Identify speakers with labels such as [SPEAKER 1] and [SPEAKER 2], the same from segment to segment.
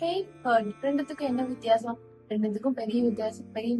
[SPEAKER 1] Had, hurt ரெண்டுத்துக்கும் என்ன வித்தியாசம்? ரெண்டுத்துக்கும் பெரிய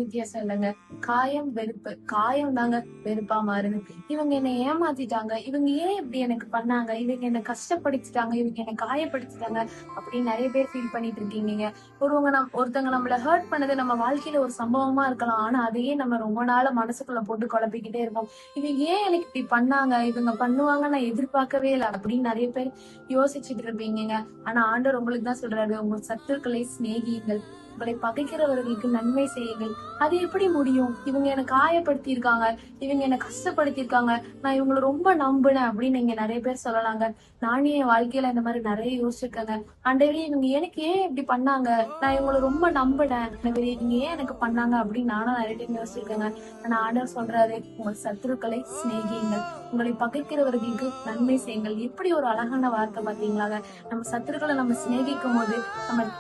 [SPEAKER 1] வித்தியாசம் இல்லைங்க. காயம், வெறுப்பு. காயம் தாங்க வெறுப்பா மாறுது. இவங்க என்னை ஏமாத்திட்டாங்க, இவங்க ஏன் இப்படி எனக்கு பண்ணாங்க, இவங்க என்ன கஷ்டப்படுத்திட்டாங்க, இவங்க என்ன காயப்படுத்திட்டாங்க அப்படின்னு நிறைய பேர் ஃபீல் பண்ணிட்டு இருக்கீங்க. ஒருத்தவங்க நம்மள ஹர்ட் பண்ணது நம்ம வாழ்க்கையில ஒரு சம்பவமா இருக்கலாம். ஆனா அதையே நம்ம ரொம்ப நாள மனசுக்குள்ள போட்டு குழப்பிக்கிட்டே இருப்போம். இவங்க ஏன் எனக்கு இப்படி பண்ணாங்க, இவங்க பண்ணுவாங்க நான் எதிர்பார்க்கவே இல்லை அப்படின்னு நிறைய பேர் யோசிச்சுட்டு இருப்பீங்க. ஆனா ஆண்டவர் உங்களுக்கு தான் சொல்றாரு, உங்கள் சத்துருக்களை சிநேகியுங்கள், உங்களை பகைக்கிறவர்களுக்கு நன்மை செய்யுங்கள். அது எப்படி முடியும்? இவங்க என்ன காயப்படுத்தி இருக்காங்க, இவங்க என்ன கஷ்டப்படுத்தி இருக்காங்க, நான் இவங்களை ரொம்ப நம்பினேன் அப்படின்னு நீங்க நிறைய பேர் சொல்லலாங்க. நானே என் வாழ்க்கையில இந்த மாதிரி நிறைய யோசிச்சிருக்கேங்க. ஆண்டவரே இவங்க எனக்கு ஏன் இப்படி பண்ணாங்க, நான் இவங்களை ரொம்ப நம்பினேன், ஆண்டவரே இவங்க ஏன் எனக்கு பண்ணாங்க அப்படின்னு நானும் நிறைய டைம் யோசிச்சிருக்கேங்க. ஆனா ஆண்டவர் சொல்றாரு, உங்கள் சத்துருக்களை சிநேகியுங்கள், உங்களை பகைக்கிறவர்களுக்கு நன்மை செய்யுங்கள். எப்படி ஒரு அழகான வார்த்தை பாத்தீங்களாங்க. நம்ம சத்துருக்களை நம்ம சிநேகிக்கும் போது,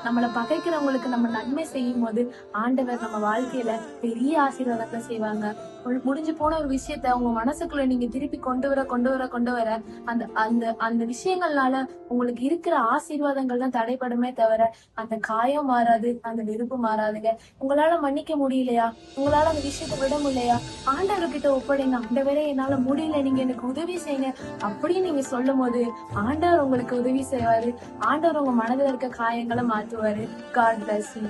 [SPEAKER 1] நம்மளை பகைக்கிறவங்களுக்கு நம்ம நன்மை செய்யும் போது ஆண்டவர் நம்ம வாழ்க்கையில பெரிய ஆசீர்வாதத்தை செய்வாங்க. முடிஞ்சு போன ஒரு விஷயத்த உங்க மனசுக்குள்ள நீங்க திருப்பி கொண்டு வர அந்த அந்த அந்த விஷயங்கள்னால உங்களுக்கு இருக்கிற ஆசீர்வாதங்கள் தான் தடைப்படுமே தவிர அந்த காயம் மாறாது, அந்த வெறுப்பு மாறாதுங்க. உங்களால மன்னிக்க முடியலையா, உங்களால அந்த விஷயத்த விட முடியலையா, ஆண்டவர்கிட்ட ஒப்படைங்க. ஆண்டவரே என்னால முடியல, நீங்க எனக்கு உதவி செய்யுங்க அப்படின்னு நீங்க சொல்லும் போது ஆண்டவர் உங்களுக்கு உதவி செய்வாரு. ஆண்டவர் உங்க மனதில் இருக்க காயங்களை மாத்துவாரு. God bless you.